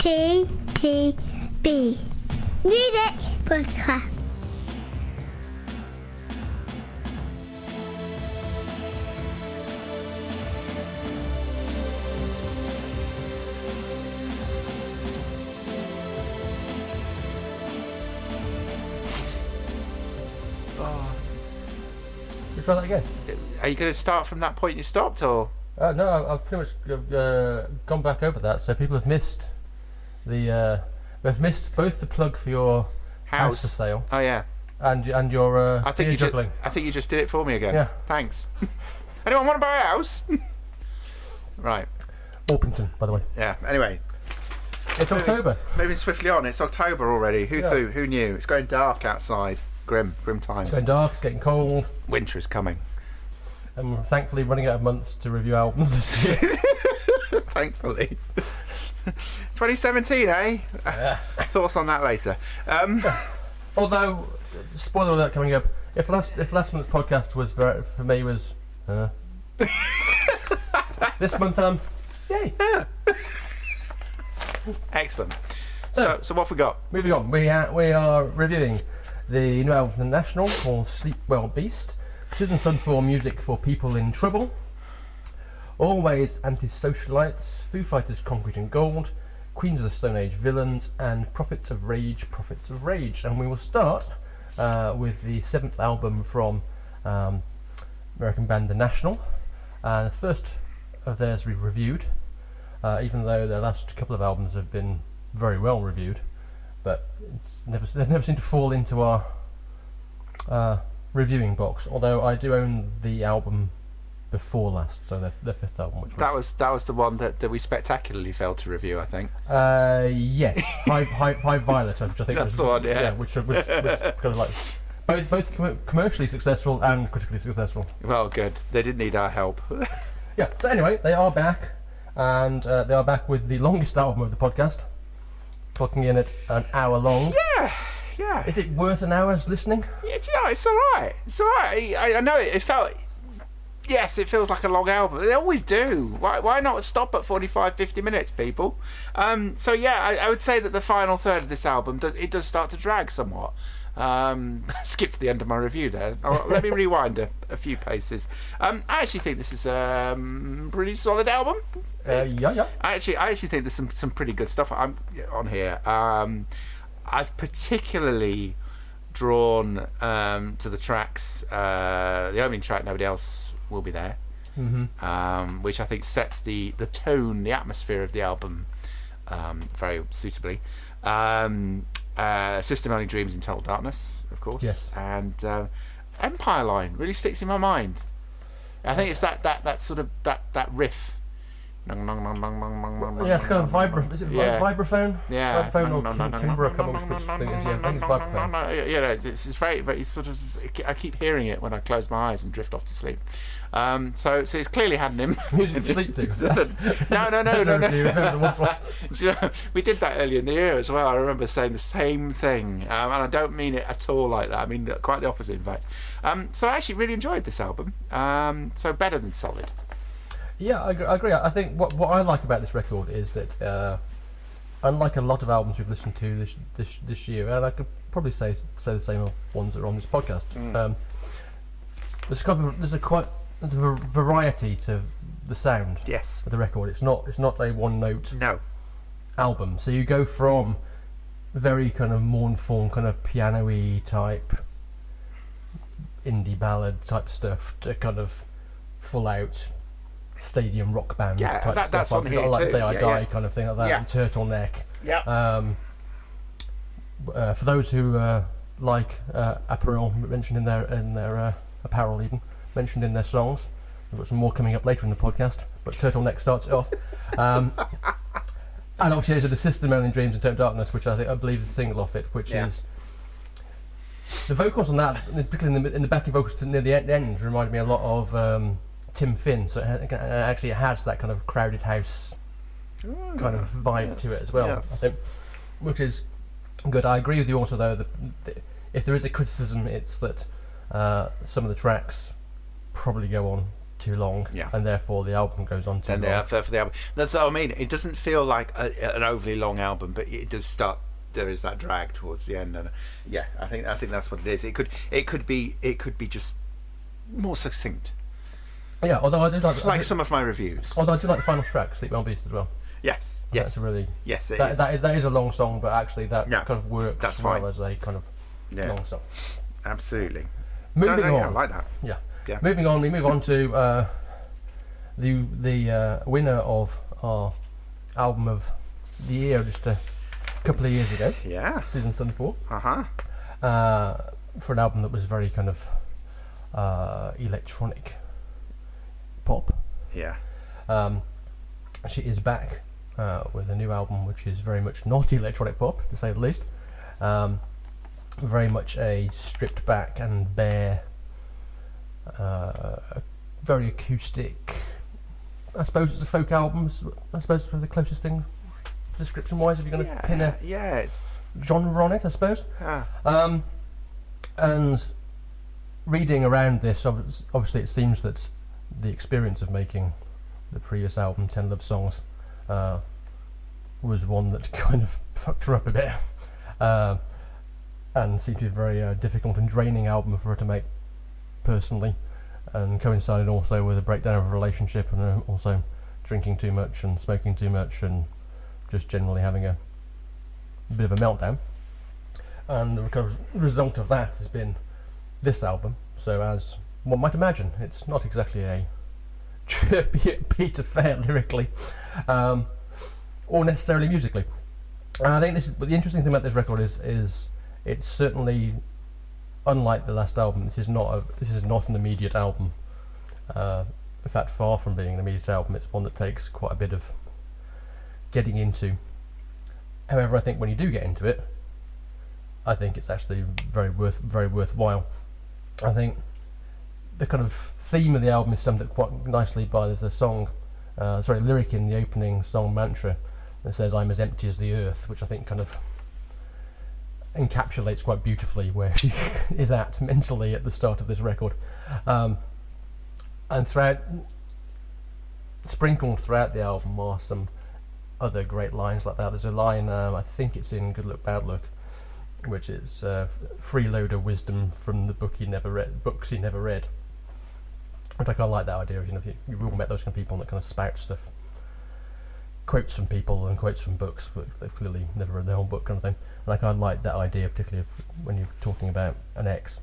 TTB Music Podcast. Try that again. Are you going to start from that point you stopped, or? No, I've pretty much gone back over that, so people have missed they've missed both the plug for your house for sale. Oh yeah. And your I think you juggling. I think you just did it for me again. Yeah. Thanks. Anyone want to buy a house? Right. Orpington, by the way. Yeah. Anyway. It's October. Moving swiftly on. It's October already. Who Yeah. Who knew? It's going dark outside. Grim times. It's going dark. It's getting cold. Winter is coming. And we're thankfully running out of months to review albums this year. Thankfully. 2017, eh? Yeah. Thoughts on that later. Although, spoiler alert coming up. If last month's podcast was for me was this month yay. Yeah. Excellent. So what have we got? Moving on, we are reviewing the new album from The National called Sleep Well Beast, Susanne Sundfor Music for People in Trouble, Alvvays Antisocialites, Foo Fighters Concrete and Gold, Queens of the Stone Age Villians, and Prophets of Rage. And we will start with the 7th album from American band The National. The first of theirs we've reviewed, even though their last couple of albums have been very well reviewed, but they've never seemed to fall into our reviewing box. Although I do own the album before last, so their 5th album, which was that was the one that we spectacularly failed to review, I think. Yes, High Violet, which I think That's was the one, yeah. which was kind of like both commercially successful and critically successful. Well, good. They didn't need our help. Yeah. So anyway, they are back, and they are back with the longest album of the podcast, clocking in at an hour long. Yeah. Is it worth an hour's listening? Yeah, do you know, it's all right. It's all right. I know it felt. Yes, it feels like a long album. They always do. Why not stop at 45, 50 minutes, people? So yeah, I would say that the final third of this album does start to drag somewhat. Skip to the end of my review there. Let me rewind a few paces. I actually think this is a pretty solid album. Yeah. I actually think there's some pretty good stuff on here. I was particularly drawn to the tracks. The opening track, Nobody Else Will Be There, which I think sets the tone, the atmosphere of the album very suitably. System Only Dreams in Total Darkness, of course. Yes. And Empire Line really sticks in my mind. I think it's that sort of that riff. Yeah, it's kind of vibraphone. Is it vibraphone? Yeah. Vibraphone or timbre, I can't remember which thing it is. Yeah, I think it's vibraphone. Yeah, it's very sort of. I keep hearing it when I close my eyes and drift off to sleep. So it's clearly had an Who's it sleep to? No. You know, we did that earlier in the year as well. I remember saying the same thing, and I don't mean it at all like that. I mean quite the opposite, in fact. So I actually really enjoyed this album. So better than solid. Yeah, I agree. I think what I like about this record is that, unlike a lot of albums we've listened to this year, and I could probably say the same of ones that are on this podcast, there's a variety to the sound. Yes. Of the record. It's not a one note. No. Album. So you go from very kind of mournful, kind of piano-y type, indie ballad type stuff to kind of full out stadium rock band type stuff. That's on here like too. Day I Die kind of thing like that. Yeah. And Turtleneck. Yeah. For those who like apparel mentioned in their apparel, even mentioned in their songs. We've got some more coming up later in the podcast, but Turtleneck starts it off. And obviously there's the System Only Dreams in Total Darkness, which I believe is a single off it, which is the vocals on that, particularly in the backing vocals near the end, remind me a lot of Tim Finn. So it actually has that kind of crowded house kind of vibe to it as well. Yes. I think, which is good. I agree with you also though that if there is a criticism, it's that some of the tracks probably go on too long, Yeah. and therefore the album goes on too Then long. for the album. That's what I mean. It doesn't feel like an overly long album, but it does start. There is that drag towards the end, and yeah, I think that's what it is. It could be just more succinct, Yeah, although I do like some of my reviews. Although I do like the final track, "Sleep Well Beast" as well. Yes, That's a really yes. that is a long song, but actually that Yeah, kind of works that's well fine. as a kind of long song. Absolutely. Moving on, Yeah, I like that. Yeah. Yeah. Moving on, we move on to the winner of our album of the year just a couple of years ago, Yeah. Susan Sundfor, for an album that was very kind of electronic pop. Yeah. She is back with a new album which is very much not electronic pop, to say the least. Very much a stripped back and bare, very acoustic. I suppose it's a folk album. I suppose for the closest thing, description-wise, if you're going to pin a It's genre on it, I suppose. ah, And reading around this, obviously it seems that the experience of making the previous album, 10 Love Songs, was one that kind of fucked her up a bit, and seemed to be a very difficult and draining album for her to make personally, and coincided also with a breakdown of a relationship, and also drinking too much and smoking too much and just generally having a bit of a meltdown. And the kind of result of that has been this album. So as one might imagine, it's not exactly a chirpy upbeat affair lyrically, or necessarily musically. And I think but the interesting thing about this record is it's certainly unlike the last album. This is not an immediate album. In fact, far from being an immediate album, it's one that takes quite a bit of getting into. However, I think when you do get into it, I think it's actually very worthwhile. I think the kind of theme of the album is summed up quite nicely by there's a lyric in the opening song Mantra that says "I'm as empty as the earth," which I think kind of encapsulates quite beautifully where she is at mentally at the start of this record. And sprinkled throughout the album are some other great lines like that. There's a line, I think it's in Good Look Bad Look, which is freeloader wisdom from the books he never read. And I kind of like that idea. You've all met those kind of people that kind of spout stuff, quotes from people and quotes from books, but they've clearly never read the whole book, kind of thing. And I kind of like that idea, particularly when you're talking about an ex.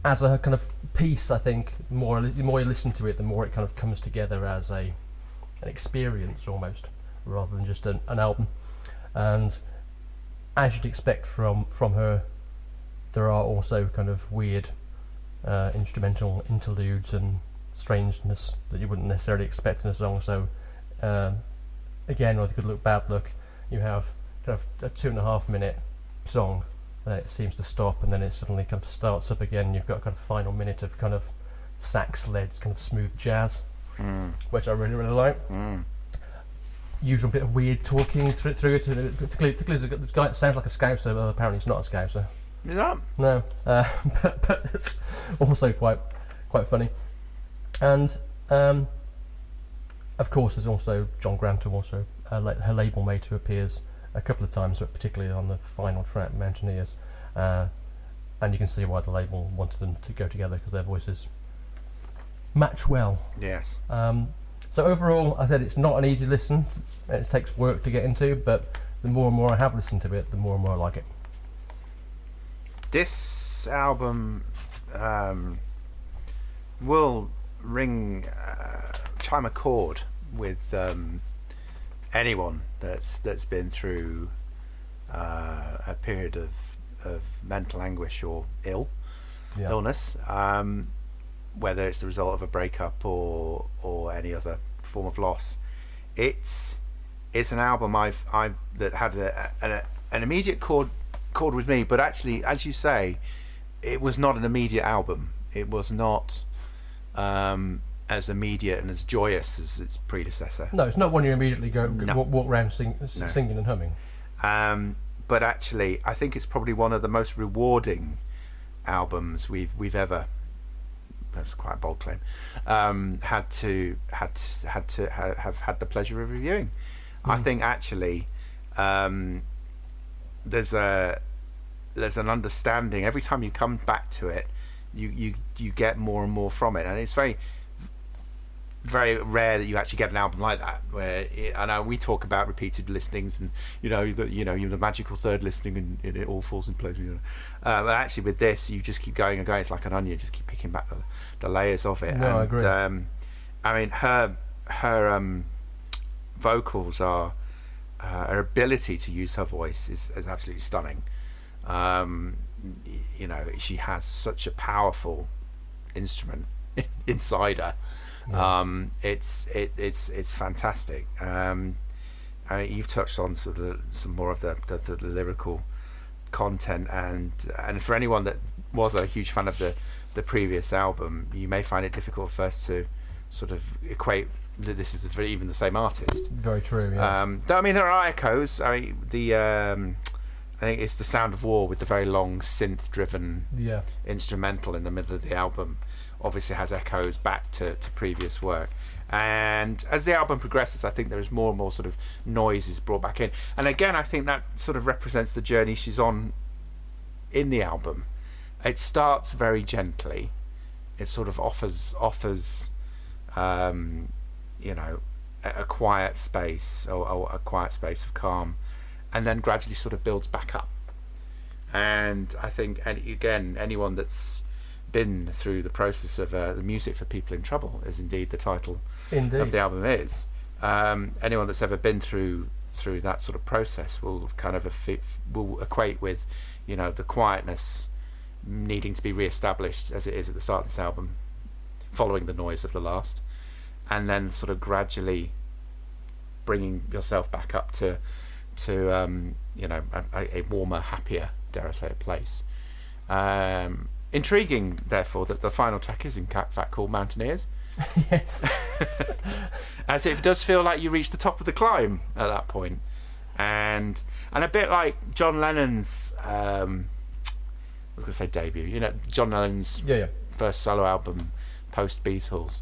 As a kind of piece, I think the more you listen to it, the more it kind of comes together as an experience almost, rather than just an album. And as you'd expect from her, there are also kind of weird instrumental interludes and strangeness that you wouldn't necessarily expect in a song. So again, with Good Look Bad Look, you have kind of a 2.5 minute song, then it seems to stop, and then it suddenly kind of starts up again. You've got a kind of final minute of kind of sax-led kind of smooth jazz, which I really like. Usual bit of weird talking through it. Particularly this guy sounds like a Scouser, but apparently he's not a Scouser. is that? No, but it's also quite funny. And of course, there's also John Grant, who also her label mate, who appears a couple of times, but particularly on the final track, Mountaineers. And you can see why the label wanted them to go together, because their voices match well. Yes. So overall, I said it's not an easy listen. It takes work to get into, but the more and more I have listened to it, the more and more I like it. This album will chime a chord with anyone that's been through a period of mental anguish or illness, whether it's the result of a breakup or any other form of loss. It's an album that had an immediate chord with me, but actually, as you say, it was not an immediate album. It was not as immediate and as joyous as its predecessor. No, it's not one you immediately No. walk around singing and humming. But actually, I think it's probably one of the most rewarding albums we've ever that's quite a bold claim, have had the pleasure of reviewing. I think actually there's an understanding every time you come back to it. You get more and more from it, and it's very rare that you actually get an album like that. Where I know we talk about repeated listenings, and you're the magical third listening, and it all falls in place. But actually, with this, you just keep going and going. It's like an onion, just keep picking back the layers of it. No, and, I agree. I mean, her vocals are her ability to use her voice is absolutely stunning. She has such a powerful instrument inside her. Yeah. It's fantastic. I mean, you've touched on some more of the lyrical content, and for anyone that was a huge fan of the previous album, you may find it difficult first to sort of equate that this is even the same artist. Very true. Yes. I mean, there are echoes. I mean, I think it's the Sound of War with the very long synth-driven instrumental in the middle of the album. Obviously has echoes back to previous work. And as the album progresses, I think there is more and more sort of noises brought back in. And again, I think that sort of represents the journey she's on in the album. It starts very gently. It sort of offers a quiet space, or a quiet space of calm, and then gradually sort of builds back up. And I think, again, anyone that's been through the process of the music for people in trouble, as indeed the title of the album is, anyone that's ever been through that sort of process will kind of will equate with the quietness needing to be re-established as it is at the start of this album, following the noise of the last, and then sort of gradually bringing yourself back up to a warmer, happier, dare I say, a place. Intriguing, therefore, that the final track is in fact called Mountaineers. Yes. As it does feel like you reach the top of the climb at that point. And a bit like John Lennon's I was going to say debut, John Lennon's first solo album post Beatles,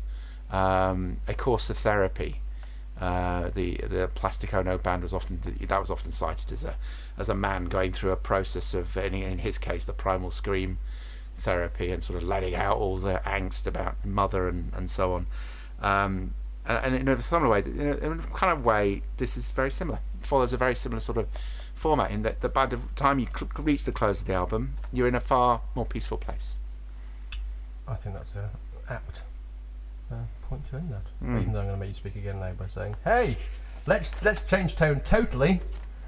A Course of Therapy. The Plastic Ono band was often cited as a man going through a process of, in his case, the primal scream therapy, and sort of letting out all the angst about mother and so on. And in a similar way, in a kind of way, this is very similar. It follows a very similar sort of format, in that by the time you reach the close of the album, you're in a far more peaceful place. I think that's an apt point to end that. Even though I'm going to make you speak again now by saying, "Hey, let's change tone totally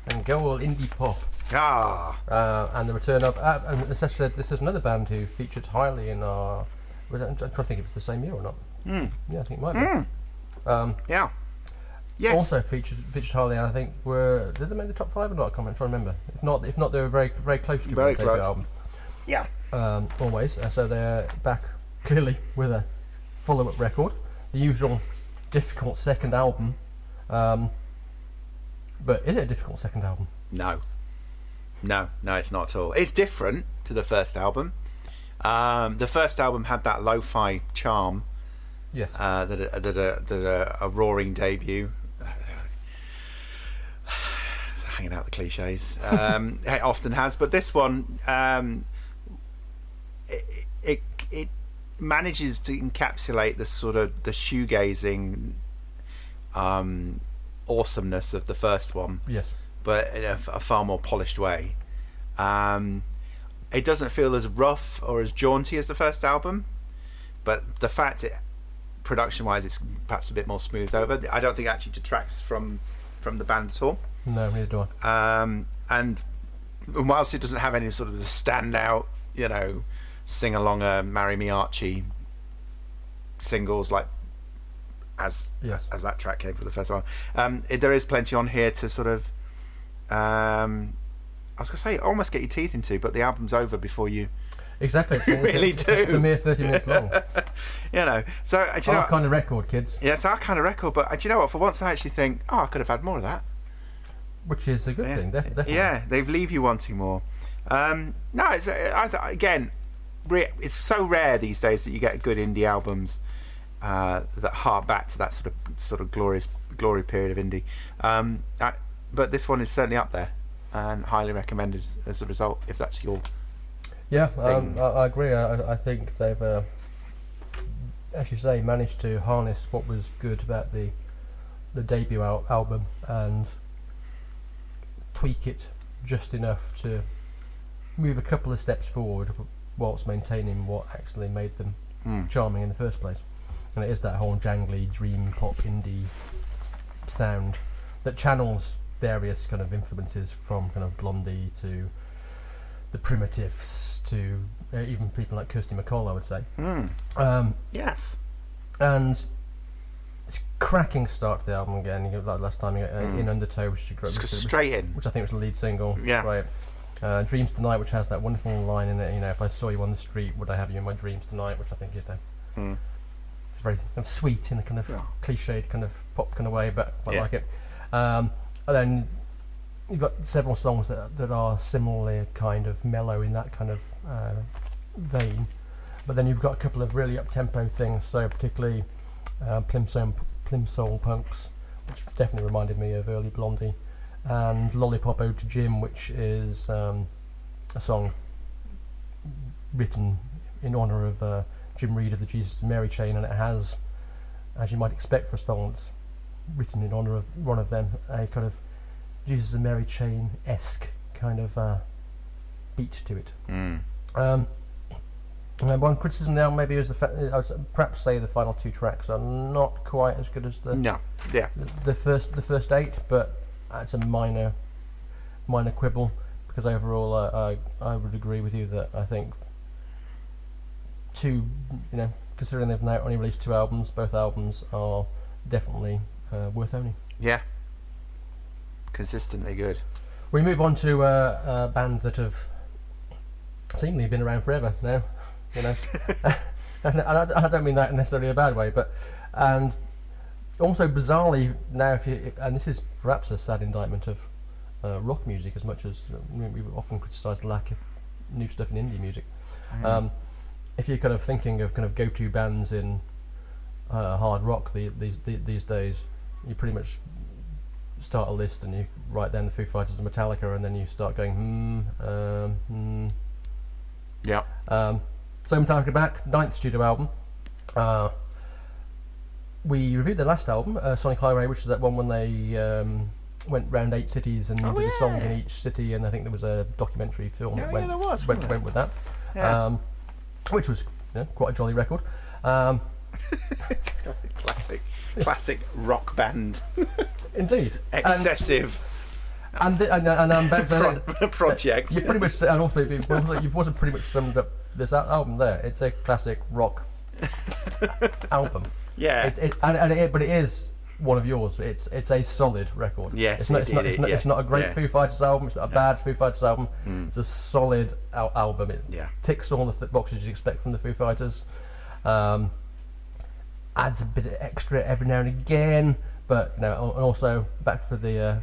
and go all indie pop." And the return of and as I said, this is another band who featured highly in our. I'm trying to think if it's the same year or not. Yeah, I think it might be. Yes. Also featured highly, and I think did they make the top 5 or not? I can't remember. If not, they were very very close to the debut album. Yeah. Always. So they're back clearly with a follow-up record, the usual difficult second album. But is it a difficult second album? No, it's not at all. It's different to the first album. The first album had that lo-fi charm. Yes. That a roaring debut. Hanging out the cliches. It often has, but this one, it manages to encapsulate the sort of the shoegazing awesomeness of the first one. Yes. But in a far more polished way. It doesn't feel as rough or as jaunty as the first album, but the fact production-wise it's perhaps a bit more smoothed over, I don't think it actually detracts from the band at all. No, neither do I. And whilst it doesn't have any sort of the standout, sing-along Marry Me Archie singles like as that track came for the first one, there is plenty on here to sort of I was going to say almost get your teeth into, but the album's over before you exactly it's a mere 30 minutes long. So do you know kind of record, kids. Yeah, it's our kind of record, but do you know what, for once I actually think, I could have had more of that, which is a good thing. Definitely. Yeah, they leave you wanting more. No, it's again, it's so rare these days that you get good indie albums that hark back to that sort of glory period of indie. But this one is certainly up there and highly recommended as a result, if that's your Yeah, thing. I agree. I think they've, as you say, managed to harness what was good about the debut album and tweak it just enough to move a couple of steps forward whilst maintaining what actually made them charming in the first place. And it is that whole jangly dream pop indie sound that channels various kind of influences from kind of Blondie to the Primitives to even people like Kirsty MacColl, I would say. Yes. And it's a cracking start to the album again. You know, like last time, In Undertow, which Straight in. which I think was the lead single. Yeah. Right. Dreams Tonight, which has that wonderful line in it. You know, if I saw you on the street, would I have you in my dreams tonight? Which I think is it's very kind of sweet in a kind of cliched kind of pop kind of way, but I like it. And then you've got several songs that are similarly kind of mellow in that kind of vein, but then you've got a couple of really up-tempo things, so particularly Plimsoll Punks, which definitely reminded me of early Blondie, and Lollipop Ode to Jim, which is a song written in honour of Jim Reed of the Jesus and Mary chain, and it has, as you might expect for a song that's written in honour of one of them, a kind of Jesus and Mary chain-esque kind of beat to it. One criticism now maybe is the fact I would perhaps say the final two tracks are not quite as good as the first 8, but it's a minor quibble, because overall I would agree with you that I think considering they've now only released 2 albums, both albums are definitely worth owning. Yeah. Consistently good. We move on to a band that have seemingly been around forever now, you know. and I don't mean that in necessarily a bad way, but and also bizarrely now, and this is perhaps a sad indictment of rock music as much as we've often criticised the lack of new stuff in indie music. If you're kind of thinking of kind of go-to bands in hard rock these days, you pretty much start a list and you write down the Foo Fighters and Metallica, and then you start going Yeah. So Metallica back, 9th studio album. We reviewed their last album, Sonic Highway, which is that one when they went round 8 cities and did a song in each city, and I think there was a documentary film that went with that, which was quite a jolly record. It's got a classic rock band. Indeed. Excessive. And I'm back to project. You pretty much, and also you've also pretty much summed up this album there. It's a classic rock album. Yeah. But it is one of yours. It's a solid record. Yes, it's not a great Foo Fighters album. It's not a bad Foo Fighters album. It's a solid album. It ticks all the boxes you'd expect from the Foo Fighters. Adds a bit of extra every now and again, but and also back for the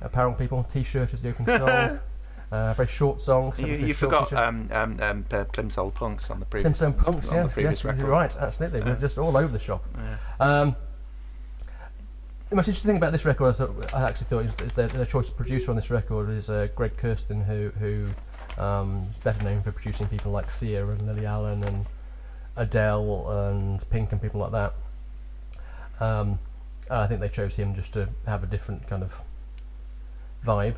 apparel people. T-shirt is the opening song. Very short song. You forgot Plimsoll Punks on the previous. Plimsoll Punks, on the previous record. You're right. Absolutely, we're just all over the shop. The most interesting thing about this record, I actually thought, is their choice of producer on this record is Greg Kurstin, who is better known for producing people like Sia and Lily Allen and Adele and Pink and people like that. I think they chose him just to have a different kind of vibe.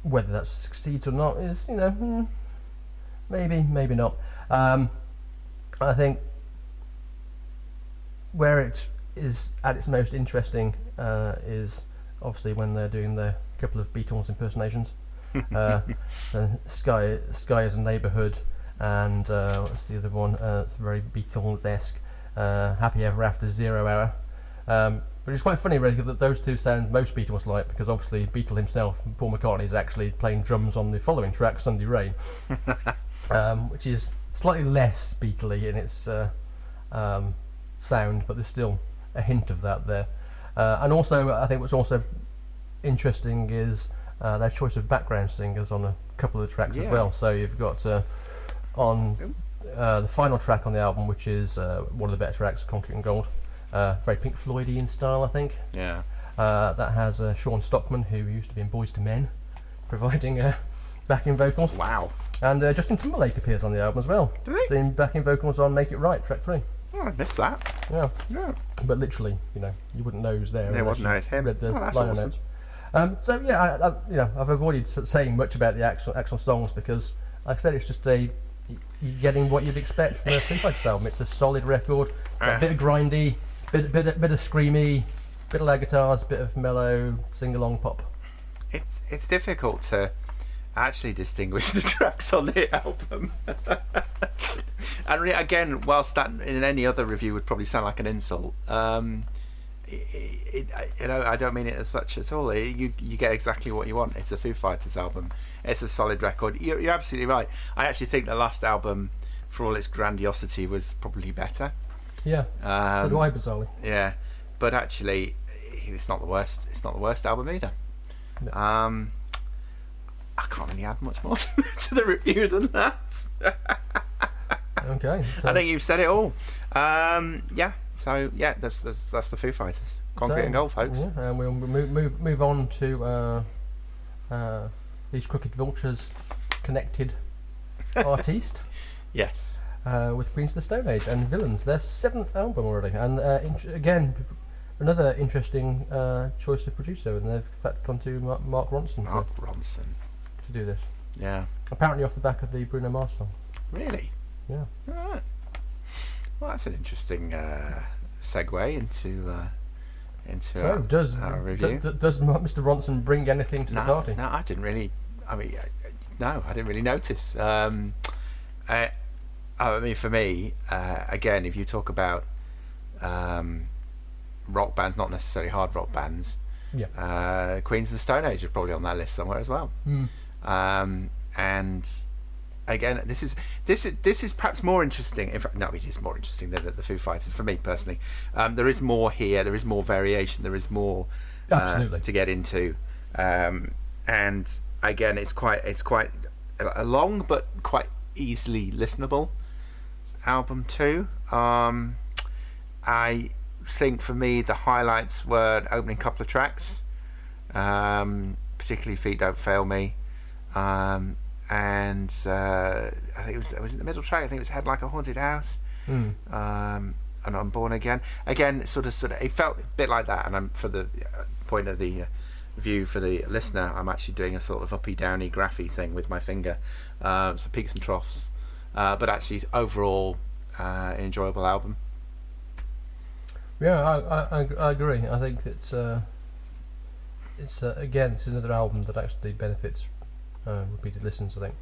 Whether that succeeds or not is, maybe not. I think where it is at its most interesting is obviously when they're doing their couple of Beatles impersonations. Sky is a Neighbourhood, and what's the other one? It's very Beatles-esque. Happy Ever After, 0 Hour. But it's quite funny, really, that those two sound most Beatles-like, because obviously Beatle himself, Paul McCartney, is actually playing drums on the following track, Sunday Rain, which is slightly less Beatle-y in its sound, but there's still a hint of that there. And also, I think what's also interesting is their choice of background singers on a couple of the tracks as well. So you've got on the final track on the album, which is one of the better tracks, Concrete and Gold. Very Pink Floydian style, I think. Yeah. That has Sean Stockman, who used to be in Boys to Men, providing backing vocals. Wow. And Justin Timberlake appears on the album as well. Did he? Doing backing vocals on Make It Right, track 3. Oh, I missed that. Yeah. Yeah. But literally, you wouldn't know who's there. They unless wouldn't know it's him. read the Oh, that's liner awesome. notes. So yeah, I've avoided saying much about the actual songs because, like I said, it's just you're getting what you'd expect from a Foo Fighters album. It's a solid record, a bit of grindy, bit of screamy, bit of loud guitars, bit of mellow sing-along pop. It's difficult to actually distinguish the tracks on the album. And again, whilst that in any other review would probably sound like an insult, I don't mean it as such at all. You get exactly what you want. It's a Foo Fighters album. It's a solid record. You're absolutely right. I actually think the last album, for all its grandiosity, was probably better. Yeah. So do I, bizarrely. Yeah, but actually, it's not the worst. It's not the worst album either. No. I can't really add much more to the review than that. Okay. So I think you've said it all. Yeah. So yeah, that's the Foo Fighters. Concrete and Gold, folks. Yeah, and we'll move on to these Crooked Vultures connected artiste. Yes. With Queens of the Stone Age and Villians, their 7th album already, and again another interesting choice of producer, and they've in fact gone to Mark Ronson to do this. Yeah. Apparently off the back of the Bruno Mars song. Really? Yeah. Right. Well, that's an interesting segue into our review. Does Mr. Ronson bring anything to the party? No, I didn't really. I mean, no, I didn't really notice. I mean, for me, again, if you talk about rock bands, not necessarily hard rock bands, Queens of the Stone Age are probably on that list somewhere as well. And again, this is perhaps more interesting. In fact, no, it is more interesting than the Foo Fighters for me personally. There is more here. There is more variation. There is more to get into. And again, it's quite a long but quite easily listenable album too. I think for me the highlights were the opening couple of tracks, particularly Feet Don't Fail Me, and I think it was in the middle track. I think it was Head Like a Haunted House, and Unborn Again. Again, sort of, it felt a bit like that. And I'm, for the point of the view for the listener, I'm actually doing a sort of uppy downy graphy thing with my finger, so peaks and troughs, but actually overall an enjoyable album. Yeah, I agree. I think it's again, it's another album that actually benefits repeated listens, I think.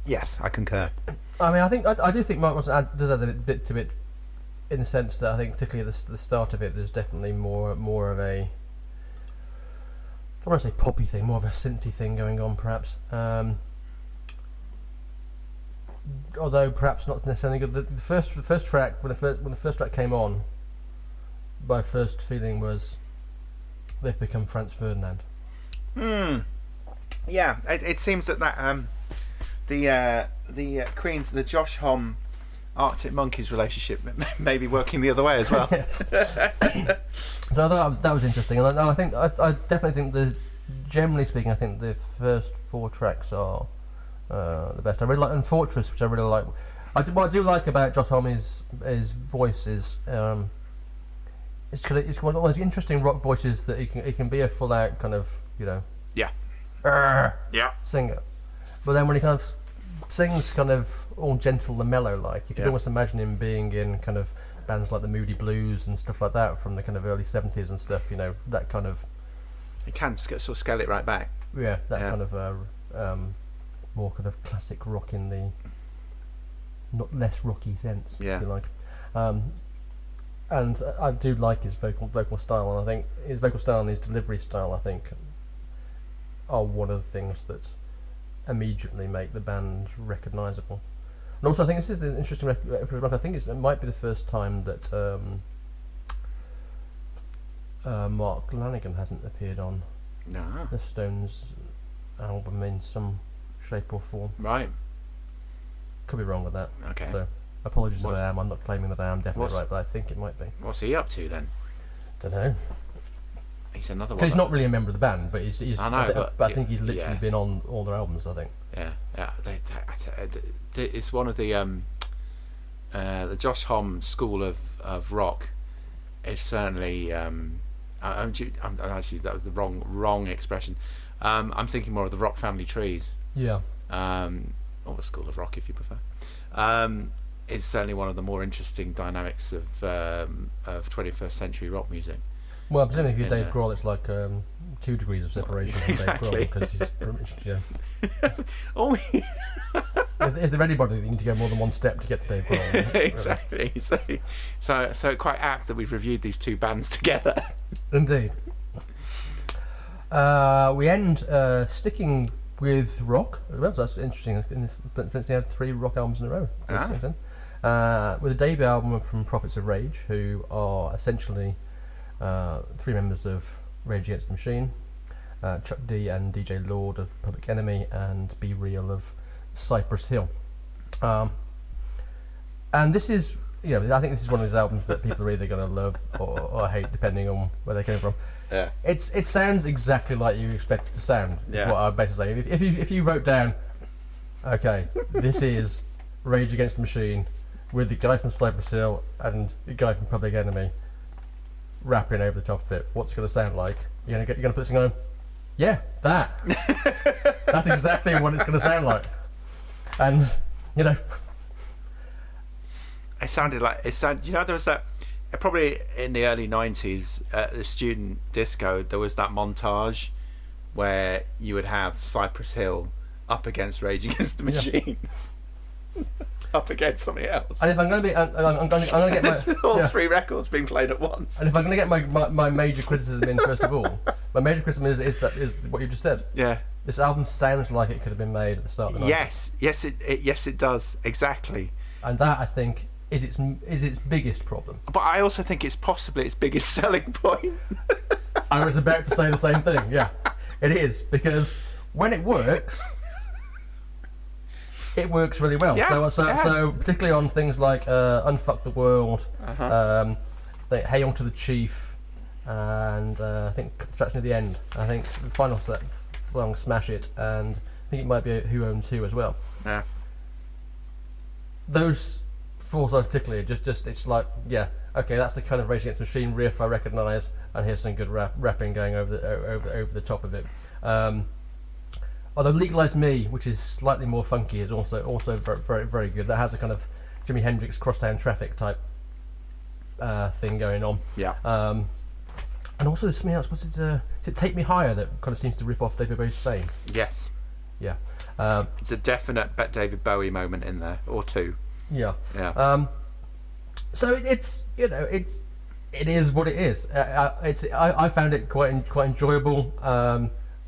Yes, I concur. I mean, I do think Mark Ronson does add a bit to it, in the sense that I think particularly at the start of it, there's definitely more of a, I don't want to say poppy thing, more of a synthy thing going on, perhaps. Although perhaps not necessarily good. The first track, when the first track came on, my first feeling was they've become Franz Ferdinand. Yeah, it seems that the Queens, the Josh Homme, Arctic Monkeys relationship may be working the other way as well. Yes. So I thought that was interesting, and I think I definitely think generally speaking, I think the first 4 tracks are the best. I really like, and Fortress, which I really like. What I do like about Josh Homme's voice is it's one of those interesting rock voices that he can be a full out kind of, singer, but then when he kind of sings kind of all gentle and mellow, like you can almost imagine him being in kind of bands like the Moody Blues and stuff like that from the kind of early 70s and stuff, that kind of, it can sort of scale it right back. Kind of more kind of classic rock in the not less rocky sense, if you like. And I do like his vocal style, and I think his vocal style and his delivery style, I think, are one of the things that immediately make the band recognisable. And also, I think this is an interesting record. I think it might be the first time that Mark Lanigan hasn't appeared on the Stones album in some shape or form. Right. Could be wrong with that. Okay. So apologies if I am. I'm not claiming that I am definitely what's- right, but I think it might be. What's he up to then? Don't know. He's another one. He's not really a member of the band, but he's I know, but I think he's literally yeah. been on all their albums. I think. Yeah. It's one of the Josh Homme school of rock. Is certainly. Actually, that was the wrong expression. I'm thinking more of the Rock Family Trees. Yeah. Or the School of Rock, if you prefer. It's certainly one of the more interesting dynamics of 21st century rock music. Well, presumably if you're Dave Yeah. Grohl, it's like 2 degrees of separation Exactly. from Dave Grohl, because he's pretty much, Oh, is there anybody that you need to go more than one step to get to Dave Grohl? exactly. So quite apt that we've reviewed these two bands together. Indeed. We end sticking with rock. Well, that's interesting. Since they had 3 rock albums in a row. With a debut album from Prophets of Rage, who are essentially 3 members of Rage Against the Machine, Chuck D and DJ Lord of Public Enemy, and Be Real of Cypress Hill. And this is, I think this is one of those albums that people are either going to love or hate, depending on where they came from. Yeah. It sounds exactly like you expect it to sound. Is Yeah. what I'd basically say. If you wrote down, okay, this is Rage Against the Machine with the guy from Cypress Hill and the guy from Public Enemy rapping over the top of it, what's it going to sound like? You're going to put this thing on. Yeah, that. That's exactly what it's going to sound like. And It sounded like there was that probably in the early 90s at the student disco there was that montage where you would have Cypress Hill up against Rage Against the Machine. Up against something else. if I'm going to be, I'm going to get my all yeah. 3 records being played at once. And if I'm going to get my major criticism in first of all, my major criticism is what you just said. Yeah. This album sounds like it could have been made at the start of the 90s. Yes, it does exactly. And that, I think, is its biggest problem. But I also think it's possibly its biggest selling point. I was about to say the same thing. Yeah, it is, because when it works really well. Yeah, So particularly on things like Unfuck the World, Hey On to the Chief, and I think tracks near the end. I think the final song, Smash It, and I think it might be Who Owns Who as well. Yeah. Those 4 songs particularly, just it's like, yeah, okay, that's the kind of Rage Against the Machine riff I recognise, and here's some good rapping going over the top of it. Although Legalize Me, which is slightly more funky, is also very, very, very good. That has a kind of Jimi Hendrix Crosstown Traffic type thing going on. Yeah. And also there's something else. Is it Take Me Higher that kind of seems to rip off David Bowie's Fame? Yes. Yeah. It's a definite David Bowie moment in there, or 2. Yeah. Yeah. So it is what it is. I found it quite enjoyable.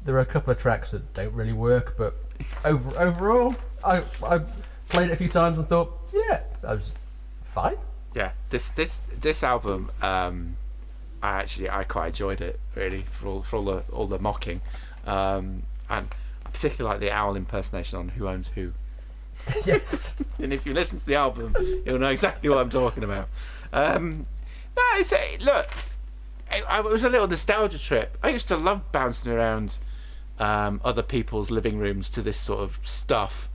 There are a couple of tracks that don't really work, but overall, I played it a few times and thought, yeah, that was fine. Yeah. This album, I quite enjoyed it really for all the mocking, and I particularly like the owl impersonation on Who Owns Who. Yes. And if you listen to the album, you'll know exactly what I'm talking about. Look, it was a little nostalgia trip. I used to love bouncing around other people's living rooms to this sort of stuff,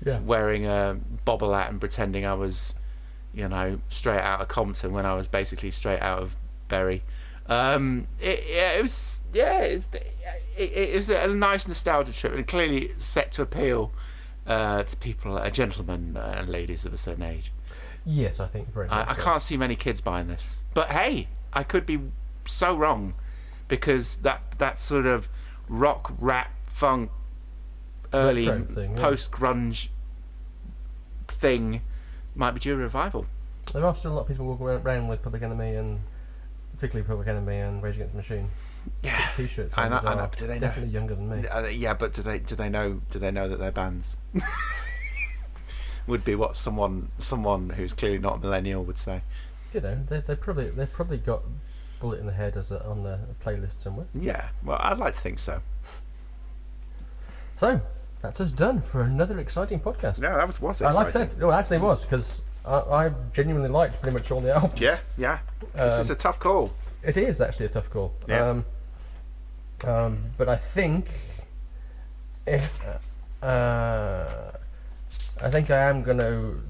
wearing a bobble hat and pretending I was, straight out of Compton when I was basically straight out of Bury. It was a nice nostalgia trip, and clearly set to appeal to people, gentlemen and ladies of a certain age. Yes, I think very much. I can't see many kids buying this, but hey, I could be so wrong, because that sort of rock, rap, funk, early post grunge thing might be due a revival. There are still a lot of people walking around with Public Enemy, and particularly Public Enemy and Rage Against the Machine. Yeah, T-shirts. I know, but do they definitely know? Younger than me. Yeah, but do they know that they're bands? Would be what someone who's clearly not a millennial would say. They've probably got Bullet in the Head on the playlist somewhere. Yeah, well, I'd like to think so. So, that's us done for another exciting podcast. Yeah, that was And like I exciting. said, it actually was, because I genuinely liked pretty much all the albums. Yeah. This is a tough call. It is actually a tough call. Yeah. But I think I think I am going to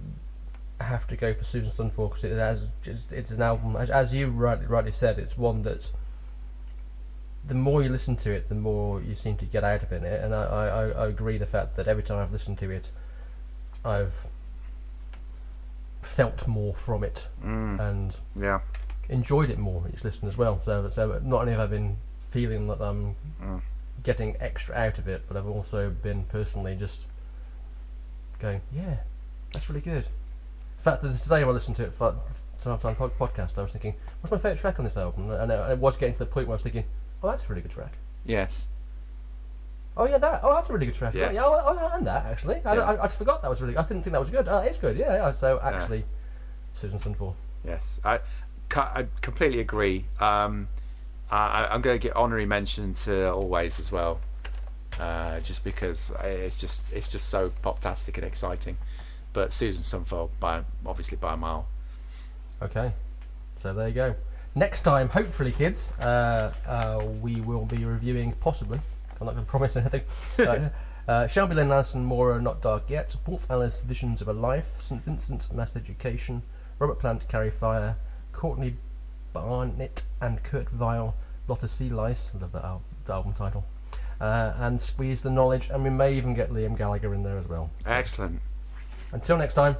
have to go for Susan Sundfor, because it's an album, as you rightly said, it's one that the more you listen to it, the more you seem to get out of it. And I agree the fact that every time I've listened to it, I've felt more from it and enjoyed it more each listen as well. So not only have I been feeling that I'm getting extra out of it, but I've also been personally just going, yeah, that's really good. In fact, today when I listened to it for the podcast, I was thinking, what's my favourite track on this album? And I was getting to the point where I was thinking, oh, that's a really good track. Yes. Oh yeah, that's a really good track. Yes. Yeah, and that actually. I forgot that was really. I didn't think that was good. It's good. Yeah. So actually, Susan Sundfor. Yes, I completely agree. I'm going to get honorary mention to Always as well, just because it's just so pop-tastic and exciting. But Susan Sundfor obviously by a mile. Okay, so there you go. Next time, hopefully, kids, we will be reviewing, possibly, I'm not going to promise anything, Shelby Lynn Anderson, Mora Not Dark Yet, Wolf Alice, Visions of a Life, St Vincent, Mass Education, Robert Plant, Carry Fire, Courtney Barnett and Kurt Vile, Lot of Sea Lice, I love that album title, and Squeeze the Knowledge, and we may even get Liam Gallagher in there as well. Excellent. Until next time.